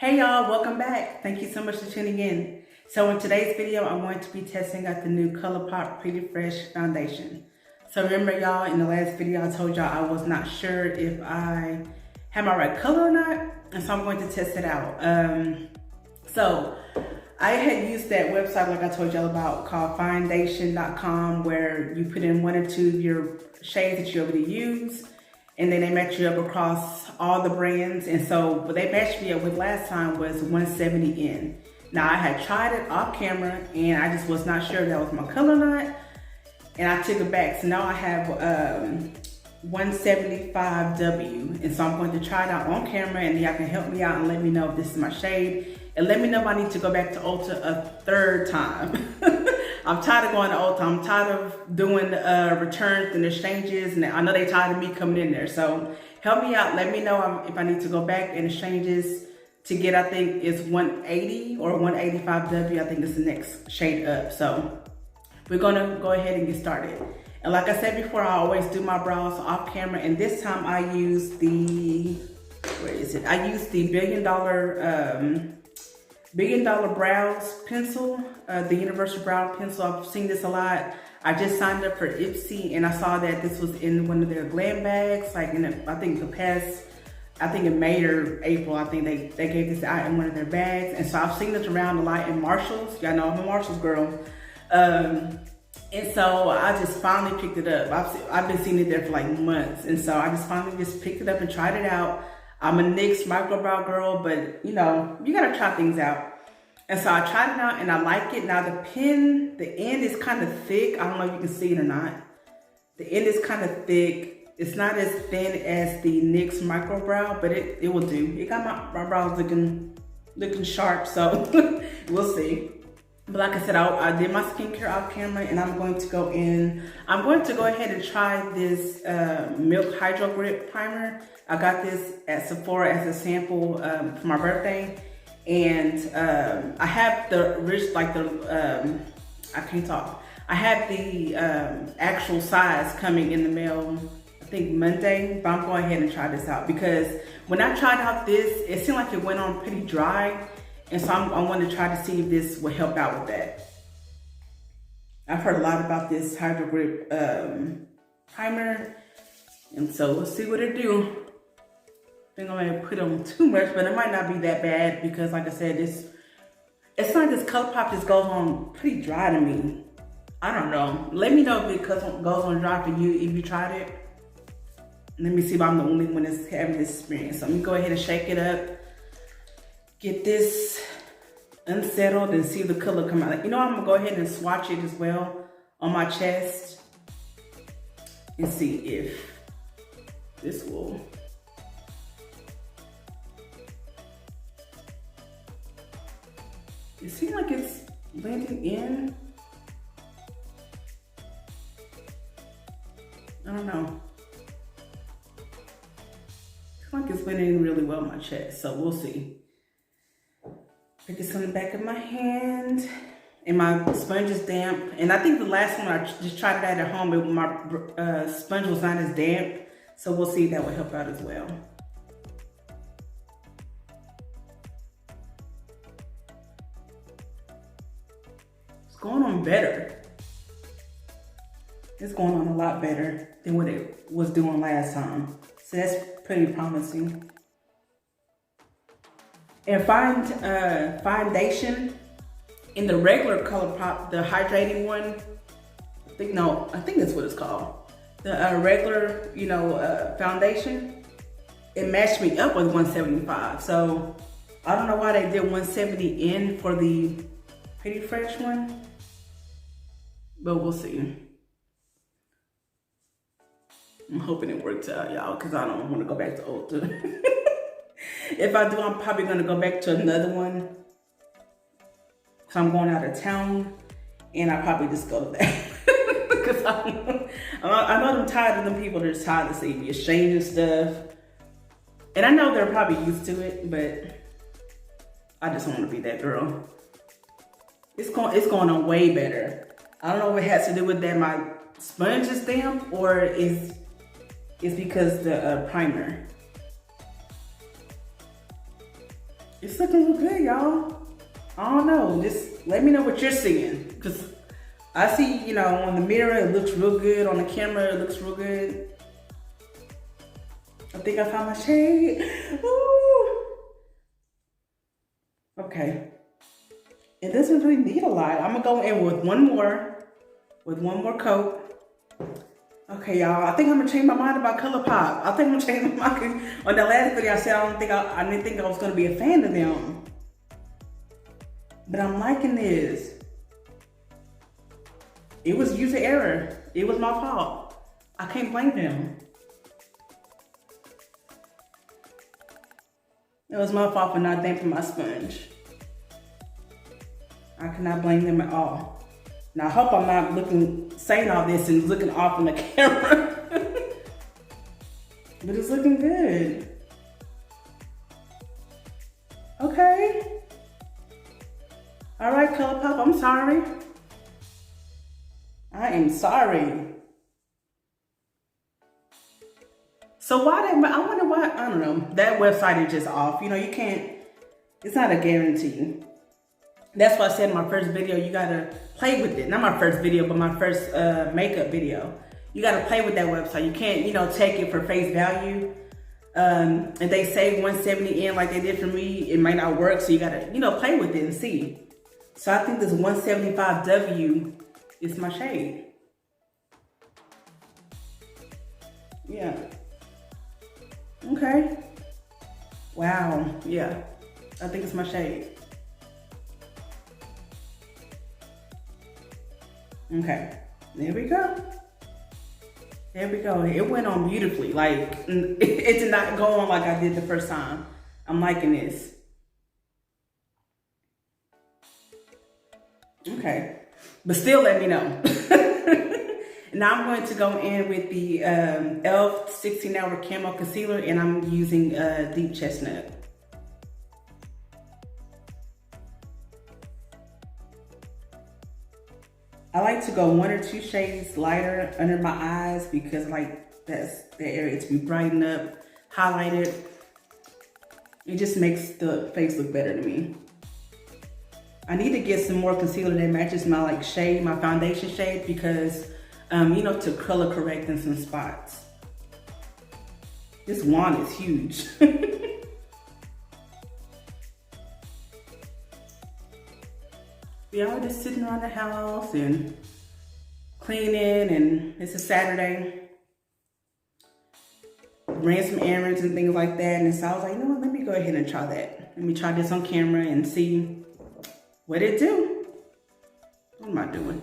Hey y'all, welcome back. Thank you so much for tuning in. So in today's video, I'm going to be testing out the new Colourpop Pretty Fresh foundation. So remember y'all, in the last video I told y'all I was not sure if I had my right color or not, and so I'm going to test it out. So I had used that website like I told y'all about called foundation.com, where you put in one or two of your shades that you already use, and then they match you up across all the brands. And so what they matched me up with last time was 170 in. Now I had tried it off camera and I just was not sure if that was my color or not. And I took it back. So now I have 175W. And so I'm going to try it out on camera, and y'all can help me out and let me know if this is my shade. And let me know if I need to go back to Ulta a third time. I'm tired of going to Ulta. I'm tired of doing returns and exchanges, and I know they tired of me coming in there. So help me out. Let me know if I need to go back in exchanges to get, I think it's 180 or 185W. I think it's the next shade up. So we're gonna go ahead and get started. And like I said before, I always do my brows off camera, and this time I use the, where is it? I use the Billion Dollar Brows Pencil, the Universal Brow Pencil. I've seen this a lot. I just signed up for Ipsy, and I saw that this was in one of their glam bags, like in I think in May or April, I think they gave this out in one of their bags. And so I've seen this around a lot in Marshalls. Y'all know I'm a Marshalls girl. And so I just finally picked it up. I've been seeing it there for like months. And so I just finally just picked it up and tried it out. I'm a NYX microbrow girl, but you know, you gotta try things out. And so I tried it out and I like it. Now the pen, the end is kind of thick. I don't know if you can see it or not. The end is kind of thick. It's not as thin as the NYX microbrow, but it will do. It got my brows looking sharp, so we'll see. But like I said, I did my skincare off camera, and I'm going to go ahead and try this Milk Hydro Grip Primer. I got this at Sephora as a sample for my birthday. And I have the I have the actual size coming in the mail, I think Monday, but I'm going ahead and try this out because when I tried out this, it seemed like it went on pretty dry. And so I want to try to see if this will help out with that. I've heard a lot about this Hydro Grip primer, and so let's see what it do. I think I'm gonna put on too much, but it might not be that bad because, like I said, it's like this Colourpop just goes on pretty dry to me. I don't know. Let me know if it goes on dry for you if you tried it. Let me see if I'm the only one that's having this experience. So let me go ahead and shake it up, get this unsettled, and see the color come out. Like, you know, I'm gonna go ahead and swatch it as well on my chest and see if this will. It seems like it's blending in. I don't know. It's like it's blending in really well on my chest, so we'll see. Pick this on the back of my hand, and my sponge is damp. And I think the last one I just tried that at home, but my sponge was not as damp, so we'll see if that will help out as well. Going on better. It's going on a lot better than what it was doing last time. So that's pretty promising. And foundation in the regular Colourpop, the hydrating one, I think that's what it's called. The regular, foundation, it matched me up with 175. So I don't know why they did 170 in for the Pretty Fresh one, but we'll see. I'm hoping it works out, y'all, because I don't want to go back to Ulta. If I do, I'm probably going to go back to another one, because I'm going out of town, and I probably just go to that. Because I know I'm tired of them people that are tired to see me exchanging stuff. And I know they're probably used to it, but I just want to be that girl. It's going on way better. I don't know if it has to do with that my sponge is damp, or it's because the primer. It's looking real good, y'all. I don't know, just let me know what you're seeing. Because I see, you know, on the mirror, it looks real good. On the camera, it looks real good. I think I found my shade. Ooh. Okay. It doesn't really need a lot. I'm gonna go in with one more coat. Okay, y'all, I think I'm gonna change my mind about Colourpop. I think I'm gonna change my mind. On the last video, I said I didn't think I was gonna be a fan of them. But I'm liking this. It was user error. It was my fault. I can't blame them. It was my fault for not damping my sponge. I cannot blame them at all. Now I hope I'm not saying all this and looking off on the camera. But it's looking good. Okay. All right, Colourpop, I'm sorry. I am sorry. So I wonder why, I don't know, that website is just off. You know, you can't, it's not a guarantee. That's why I said in my first video, you gotta play with it. Not my first video, but my first makeup video. You gotta play with that website. You can't, you know, take it for face value. And they say 170 in like they did for me, it might not work. So you gotta, you know, play with it and see. So I think this 175W is my shade. Yeah. Okay. Wow. Yeah. I think it's my shade. Okay. There we go. There we go. It went on beautifully. Like, it did not go on like I did the first time. I'm liking this. Okay. But still let me know. Now I'm going to go in with the e.l.f. 16-Hour Camo Concealer, and I'm using Deep Chestnut. I like to go 1 or 2 shades lighter under my eyes because like that's the area to be brightened up, highlighted. It just makes the face look better to me. I need to get some more concealer that matches my like shade, my foundation shade, because you know, to color correct in some spots. This wand is huge. Yeah, we're just sitting around the house and cleaning, and it's a Saturday. Ran some errands and things like that, and so I was like, you know what, let me go ahead and try that. Let me try this on camera and see what it do. What am I doing?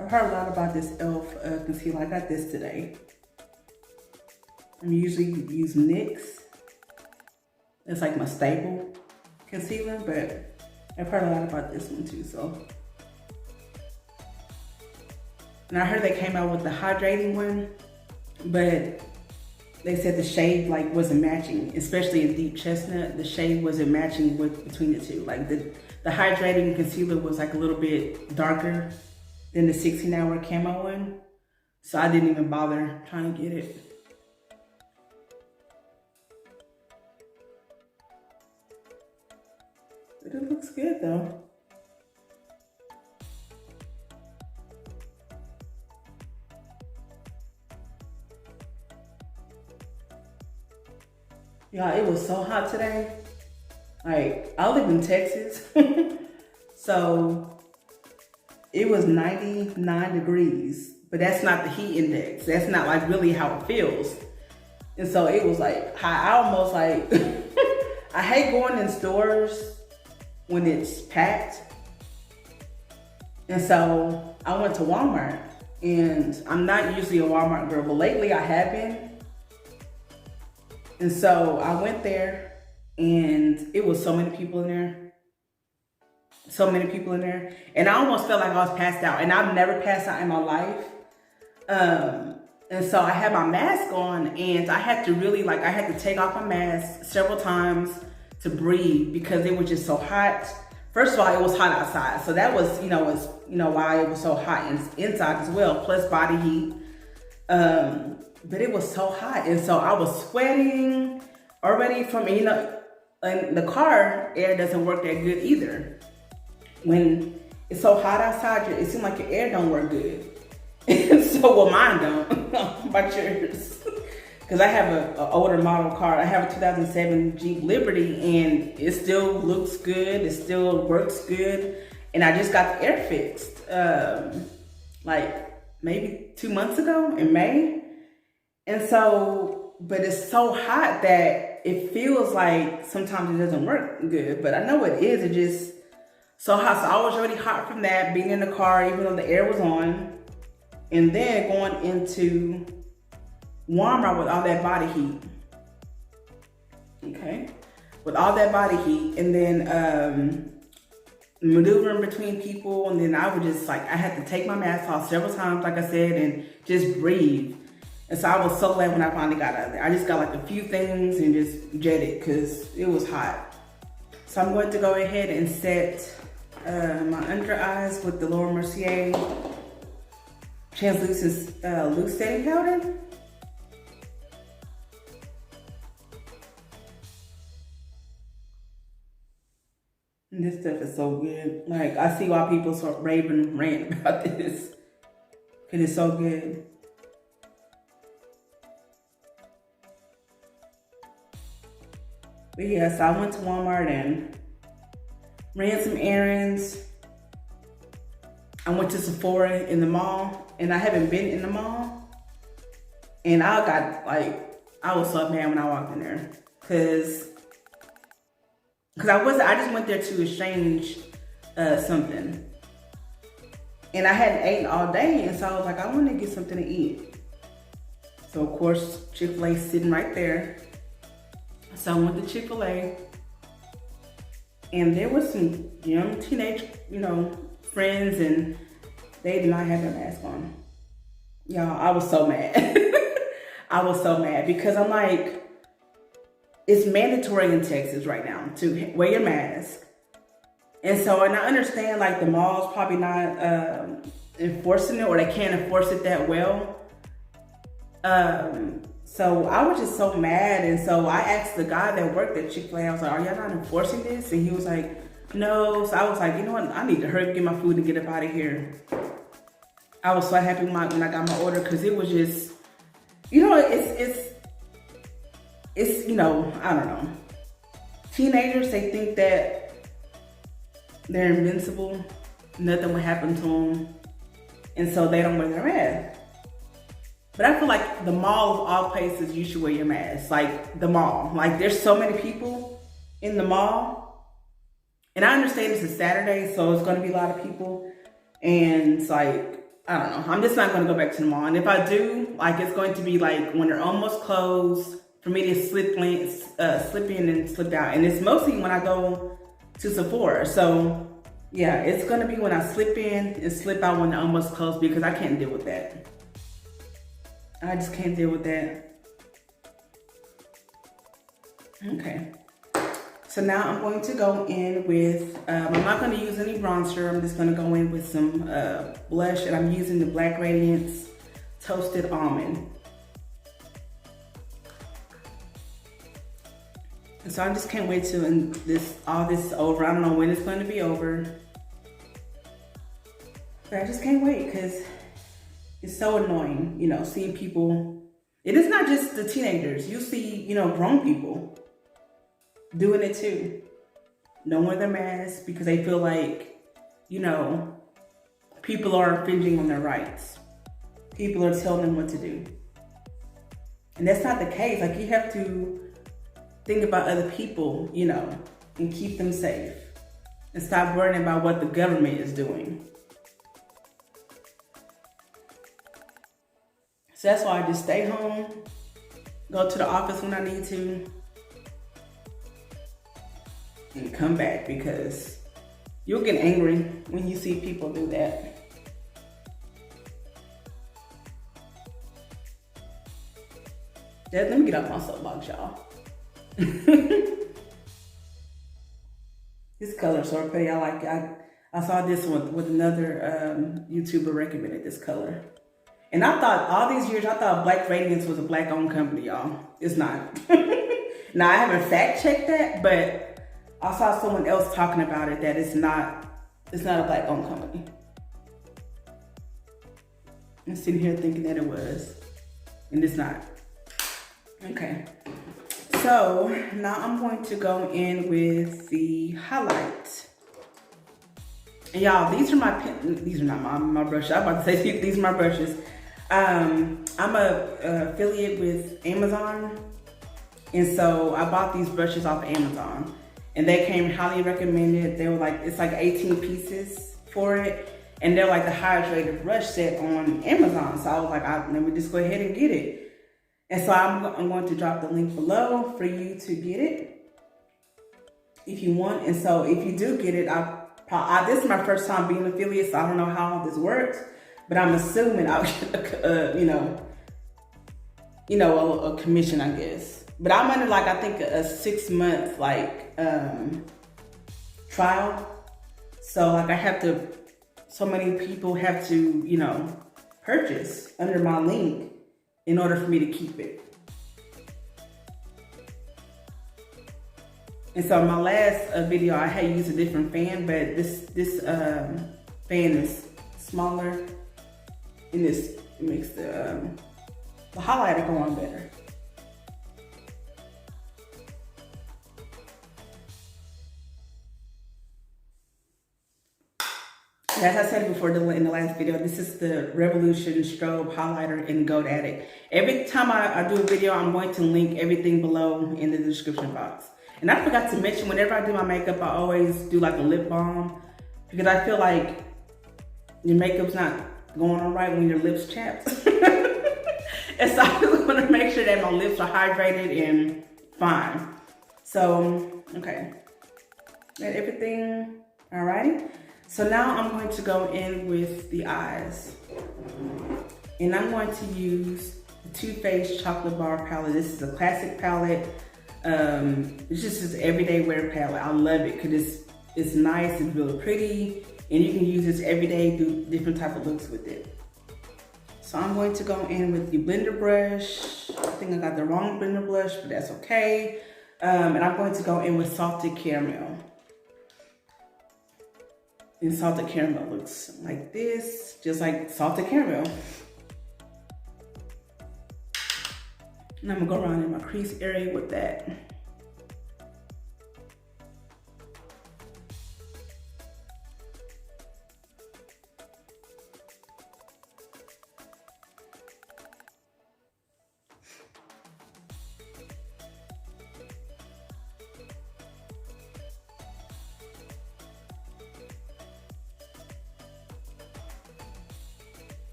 I've heard a lot about this e.l.f. Concealer. I got this today. I usually use NYX. It's like my staple concealer, but I've heard a lot about this one too, so. And I heard they came out with the hydrating one, but they said the shade like wasn't matching, especially in Deep Chestnut. The shade wasn't matching between the two. Like the hydrating concealer was like a little bit darker than the 16-Hour Camo one. So I didn't even bother trying to get it. But it looks good though. Y'all, it was so hot today. Like, I live in Texas. So it was 99 degrees, but that's not the heat index. That's not like really how it feels. And so it was like hot. I almost like, I hate going in stores when it's packed. And so I went to Walmart, and I'm not usually a Walmart girl, but lately I have been. And so I went there, and it was so many people in there. So many people in there. And I almost felt like I was passed out. And I've never passed out in my life. And so I had my mask on, and I had to really like, I had to take off my mask several times to breathe because it was just so hot. First of all, it was hot outside. So that was, why it was so hot inside as well, plus body heat. But it was so hot. And so I was sweating already from, and the car air doesn't work that good either. When it's so hot outside, it seems like your air don't work good. So, well, mine don't. How about yours? Because I have an older model car. I have a 2007 Jeep Liberty, and it still looks good. It still works good. And I just got the air fixed, like maybe 2 months ago in May. And so, but it's so hot that it feels like sometimes it doesn't work good. But I know it is. It just so hot. So I was already hot from that, being in the car, even though the air was on. And then going into Walmart with all that body heat. Okay. With all that body heat. And then maneuvering between people. And then I would just I had to take my mask off several times, like I said, and just breathe. And so I was so glad when I finally got out of there. I just got like a few things and just jetted because it was hot. So I'm going to go ahead and set my under eyes with the Laura Mercier translucent loose setting powder. And this stuff is so good. Like, I see why people start raving rant about this. Cause it's so good. But yeah, so I went to Walmart and ran some errands. I went to Sephora in the mall, and I haven't been in the mall. And I was so mad when I walked in there. Cause I just went there to exchange something. And I hadn't eaten all day, and so I was like, I want to get something to eat. So of course, Chick-fil-A sitting right there. So I went to Chick-fil-A, and there was some young teenage, friends, and they did not have their mask on. Y'all, I was so mad. I was so mad because I'm like, it's mandatory in Texas right now to wear your mask. And so, and I understand like the mall's probably not enforcing it, or they can't enforce it that well. So I was just so mad. And so I asked the guy that worked at Chick-fil-A, I was like, are y'all not enforcing this? And he was like, no. So I was like, you know what? I need to hurry up, get my food and get up out of here. I was so happy when I got my order, because it was just, it's I don't know. Teenagers, they think that they're invincible. Nothing will happen to them. And so they don't wear their mask. But I feel like the mall of all places, you should wear your mask. Like the mall. Like there's so many people in the mall. And I understand it's a Saturday, so it's going to be a lot of people. And it's like, I don't know. I'm just not going to go back to the mall. And if I do, like it's going to be like when they're almost closed, for me to slip in and slip out. And it's mostly when I go to Sephora. So yeah, it's going to be when I slip in and slip out when they're almost closed, because I can't deal with that. I just can't deal with that. Okay. So now I'm going to go in with, I'm not going to use any bronzer. I'm just going to go in with some blush, and I'm using the Black Radiance Toasted Almond. And so I just can't wait till all this is over. I don't know when it's going to be over. But I just can't wait, because it's so annoying, seeing people. It is not just the teenagers. You see, grown people doing it too. Don't wear their masks because they feel like, people are infringing on their rights. People are telling them what to do. And that's not the case. Like, you have to think about other people, and keep them safe. And stop worrying about what the government is doing. So that's why I just stay home, go to the office when I need to, and come back, because you'll get angry when you see people do that. Let me get off my soapbox, y'all. This color is so pretty. I like it. I saw this one with another YouTuber recommended this color. And I thought all these years, I thought Black Radiance was a Black-owned company, y'all. It's not. Now, I haven't fact-checked that, but I saw someone else talking about it that it's not a Black-owned company. I'm sitting here thinking that it was, and it's not. Okay. So, now I'm going to go in with the highlight. And y'all, these are not my brushes. I'm about to say these are my brushes. I'm a affiliate with Amazon, and so I bought these brushes off Amazon, and they came highly recommended. They were like, it's like 18 pieces for it, and they're like the hydrated brush set on Amazon. So I was like, let me just go ahead and get it. And so I'm going to drop the link below for you to get it if you want. And so if you do get it, this is my first time being an affiliate, so I don't know how this works, but I'm assuming I'll get a commission, I guess. But I'm under like, I think a 6-month like trial. So like so many people have to, purchase under my link in order for me to keep it. And so my last video, I had used a different fan, but this fan is smaller, and it makes the highlighter go on better. As I said before in the last video, this is the Revolution Strobe highlighter in Gold Addict. Every time I do a video, I'm going to link everything below in the description box. And I forgot to mention, whenever I do my makeup, I always do like a lip balm, because I feel like your makeup's not going on right when your lips chapped. And so I just want to make sure that my lips are hydrated and fine. So, okay. Got everything, alrighty. So now I'm going to go in with the eyes. And I'm going to use the Too Faced Chocolate Bar palette. This is a classic palette. It's just an everyday wear palette. I love it because it's nice, it's really pretty, and you can use this every day, do different type of looks with it. So I'm going to go in with the blender brush. I think I got the wrong blender brush, but that's okay. And I'm going to go in with Salted Caramel. And Salted Caramel looks like this, just like Salted Caramel. And I'm gonna go around in my crease area with that.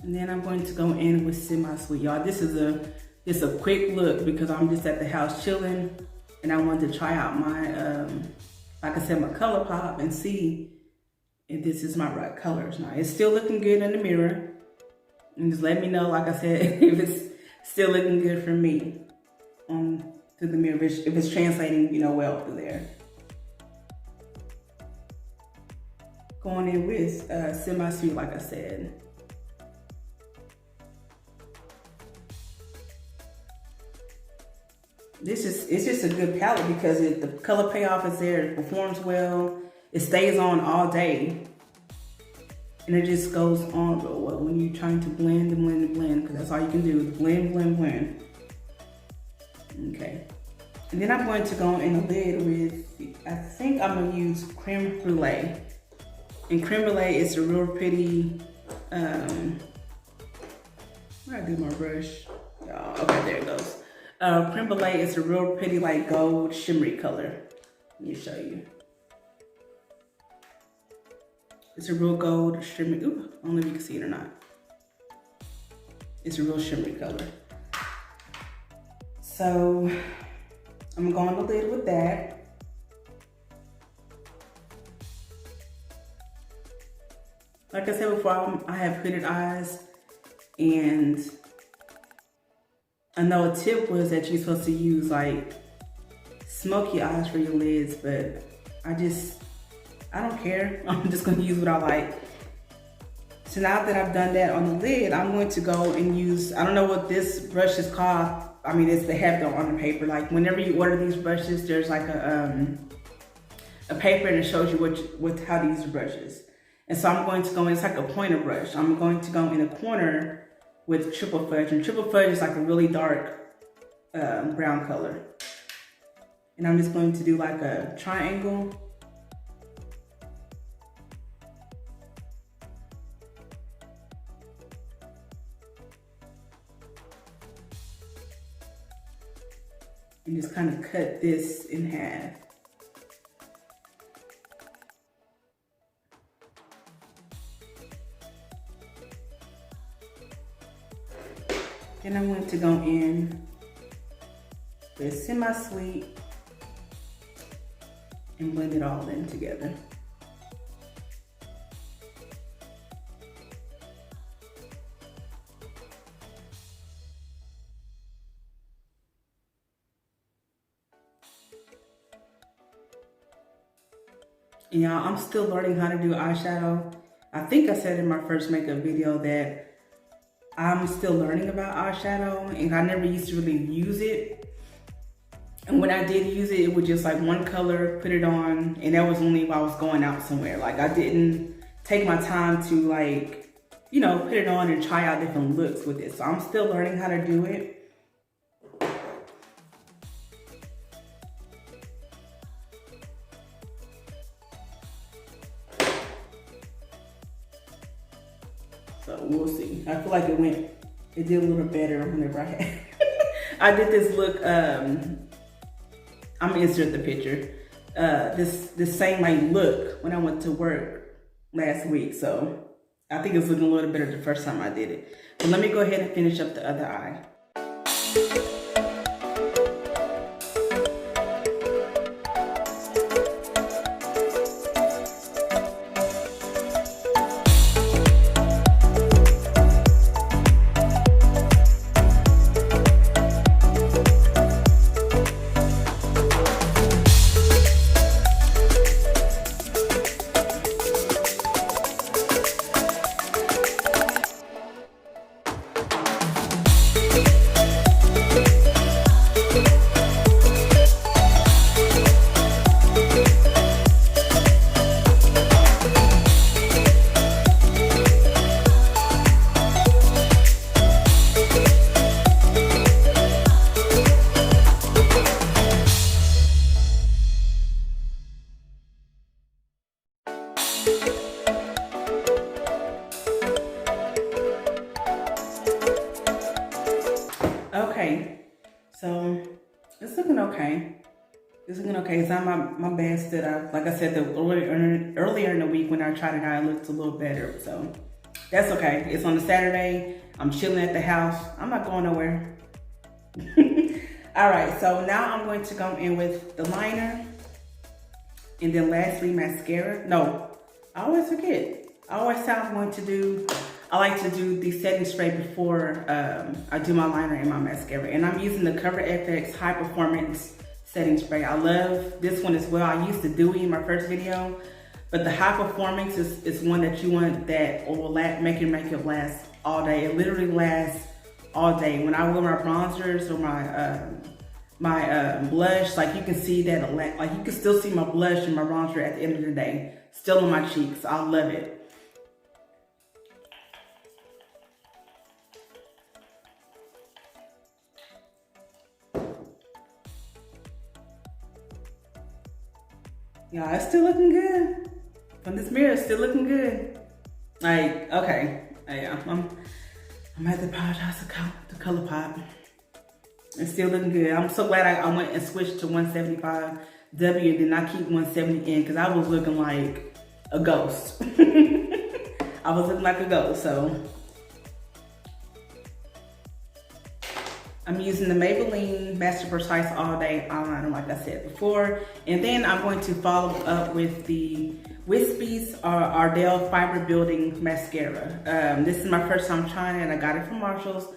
And then I'm going to go in with Semi-Sweet. Y'all, this is a quick look because I'm just at the house chilling, and I wanted to try out my, like I said, my Colourpop and see if this is my right colors. Now, it's still looking good in the mirror. And just let me know, like I said, if it's still looking good for me through the mirror, if it's translating, well through there. Going in with Semi-Sweet, like I said. It's just a good palette because the color payoff is there, it performs well, it stays on all day, and it just goes on real well when you're trying to blend and blend and blend, because that's all you can do is blend, blend, blend. Okay, and then I'm going to go in the lid with, I think I'm going to use Creme Brulee, and Creme Brulee is a real pretty, where I do my brush, okay, there it goes. Creme Brulee is a real pretty like gold shimmery color. Let me show you. It's a real gold shimmery. Ooh, I don't know if you can see it or not. It's a real shimmery color. So I'm going to lid with that. Like I said before, I have hooded eyes, and I know a tip was that you're supposed to use like smoky eyes for your lids, but I don't care. I'm just gonna use what I like. So now that I've done that on the lid, I'm going to go and use, I don't know what this brush is called. I mean, it's the hefty on the paper. Like whenever you order these brushes, there's like a paper and it shows you how to use the brushes. And so I'm going to go in, it's like a pointer brush. I'm going to go in a corner with triple fudge. And triple fudge is like a really dark brown color. And I'm just going to do like a triangle. And just kind of cut this in half. Then I'm going to go in with semi-sweet and blend it all in together. And y'all, I'm still learning how to do eyeshadow. I think I said in my first makeup video that I'm still learning about eyeshadow and I never used to really use it. And when I did use it, it was just like one color, put it on, and that was only if I was going out somewhere. Like I didn't take my time to like, you know, put it on and try out different looks with it. So I'm still learning how to do it. So we'll see. I feel like it did a little better whenever I did this look, I'm gonna insert the picture. This same like look when I went to work last week. So I think it's looking a little better the first time I did it. But let me go ahead and finish up the other eye. Okay, so it's looking okay. It's looking okay. It's not my best that like I said, earlier in the week when I tried it out, it looked a little better. So that's okay. It's on a Saturday. I'm chilling at the house. I'm not going nowhere. All right, so now I'm going to go in with the liner. And then lastly, mascara. No, I always forget. I always say I'm going to do, I like to do the setting spray before I do my liner and my mascara. And I'm using the Cover FX High Performance Setting Spray. I love this one as well. I used the Dewy in my first video, but the High Performance is one that you want that will make your makeup last all day. It literally lasts all day. When I wear my bronzers or my blush, like you can see that, like you can still see my blush and my bronzer at the end of the day, still on my cheeks. I love it. Yeah, it's still looking good. From this mirror, it's still looking good. Like, okay, yeah, I'm gonna have to apologize to Colourpop. It's still looking good. I'm so glad I went and switched to 175W and did not keep 170N because I was looking like a ghost. I was looking like a ghost, so. I'm using the Maybelline Master Precise All Day Eyeliner, like I said before. And then I'm going to follow up with the Wispy's Ardell Fiber Building Mascara. This is my first time trying it. I got it from Marshall's.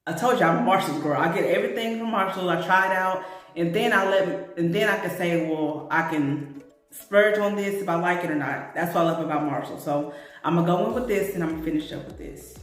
I told you I'm a Marshall's girl. I get everything from Marshall's. I try it out, and then I can say, well, I can splurge on this if I like it or not. That's what I love about Marshall. So I'm gonna go in with this and I'm gonna finish up with this.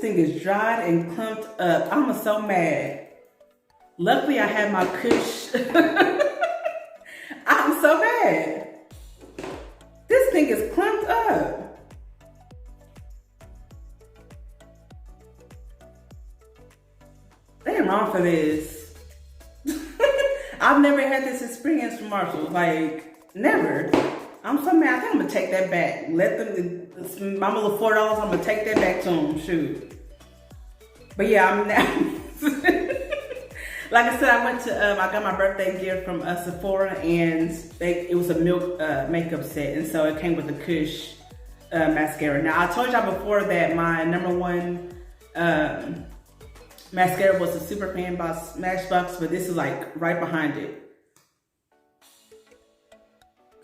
Is dried and clumped up. I'm so mad. Luckily, I had my Kush. I'm so mad. This thing is clumped up. They ain't wrong for this. I've never had this experience from Marshall. Like, never. I'm so mad. I think I'm gonna take that back. Let them, my little $4, I'm gonna take that back to them. Shoot. But yeah, I'm now. Like I said, I went to, I got my birthday gift from Sephora, and it was a Milk makeup set, and so it came with the Kush mascara. Now, I told y'all before that my #1 mascara was the Super Fan by Smashbox, but this is like right behind it.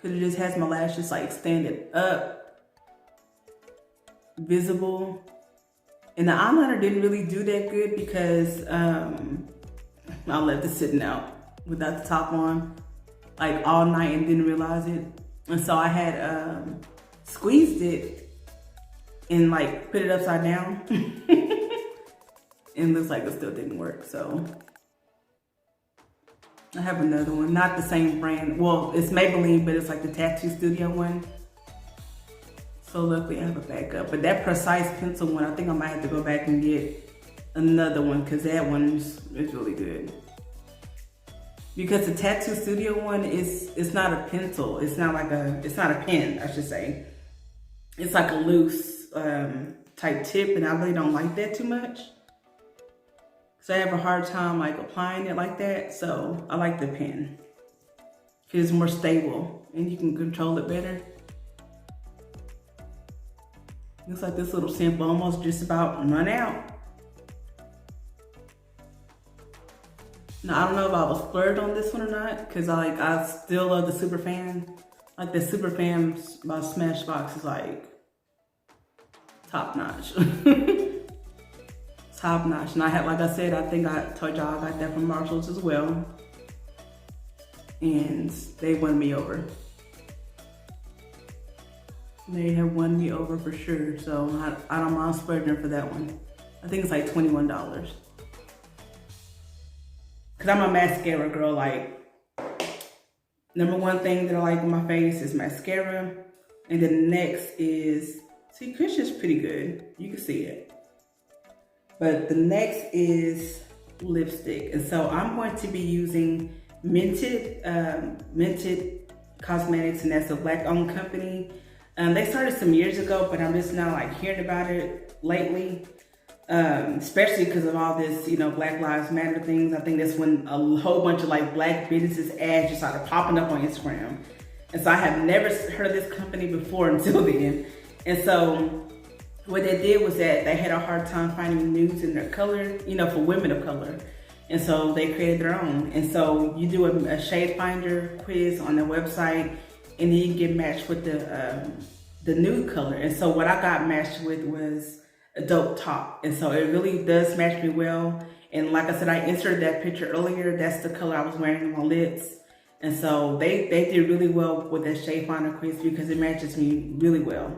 Cause it just has my lashes like standing up, visible. And the eyeliner didn't really do that good because I left it sitting out without the top on like all night and didn't realize it. And so I had squeezed it and like put it upside down. And it looks like it still didn't work. So I have another one, not the same brand. Well, it's Maybelline, but it's like the Tattoo Studio one. So luckily I have a backup. But that Precise pencil one, I think I might have to go back and get another one because that one is really good. Because the Tattoo Studio one it's not a pencil. It's not a pen, I should say. It's like a loose type tip, and I really don't like that too much. So I have a hard time like applying it like that. So I like the pen because it's more stable and you can control it better. Looks like this little sample almost just about run out. Now, I don't know if I was splurged on this one or not, because I still love the Super Fan. Like the Super Fan by Smashbox is like top notch. Top notch. And I had, like I said, I think I told y'all I got that from Marshall's as well. And they won me over. They have won me over for sure, so I don't mind splurging for that one. I think it's like $21. Cause I'm a mascara girl, like, #1 thing that I like on my face is mascara. And then next is, see, Kush is pretty good. You can see it. But the next is lipstick. And so I'm going to be using Minted Cosmetics, and that's a Black-owned company. They started some years ago, but I'm just now like hearing about it lately, especially because of all this, you know, Black Lives Matter things. I think that's when a whole bunch of like Black businesses ads just started popping up on Instagram. And so I have never heard of this company before until then. And so what they did was that they had a hard time finding nudes in their color, you know, for women of color. And so they created their own. And so you do a shade finder quiz on their website, and then you get matched with the nude color. And so what I got matched with was a dope top. And so it really does match me well. And like I said, I inserted that picture earlier. That's the color I was wearing on my lips. And so they did really well with that shade finder quiz because it matches me really well.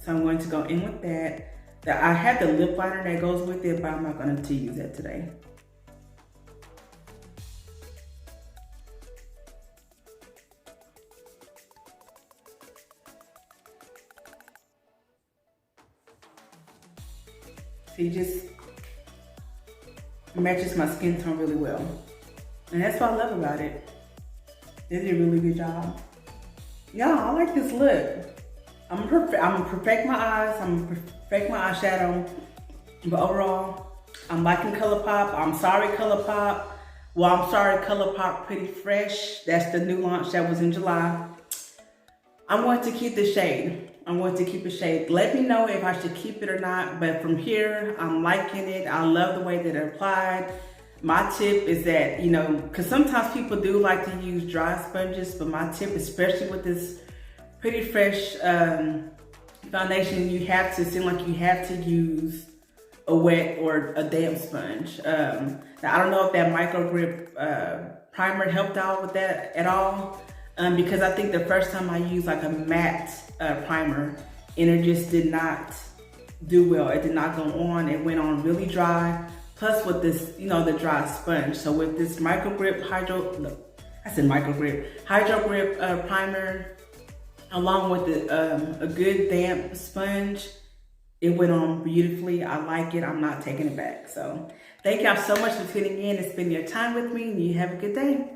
So I'm going to go in with that. I have the lip liner that goes with it, but I'm not going to use that today. So it just matches my skin tone really well. And that's what I love about it. They did a really good job. Y'all, I like this look. I'm gonna perfect my eyes. I'm gonna perfect my eyeshadow. But overall, I'm liking Colourpop. I'm sorry, Colourpop. Well, I'm sorry, Colourpop Pretty Fresh. That's the new launch that was in July. I'm going to keep the shade. I'm going to keep a shade. Let me know if I should keep it or not. But from here, I'm liking it. I love the way that it applied. My tip is that, you know, because sometimes people do like to use dry sponges, but my tip, especially with this Pretty Fresh foundation, you have to, seem like you have to use a wet or a damp sponge. Now, I don't know if that micro grip primer helped out with that at all, because I think the first time I used like a matte primer and it just did not do well. It did not go on. It went on really dry. Plus with this, you know, the dry sponge. So with this micro grip hydro grip primer, along with the, a good damp sponge, it went on beautifully. I like it. I'm not taking it back. So thank y'all so much for tuning in and spending your time with me. And you have a good day.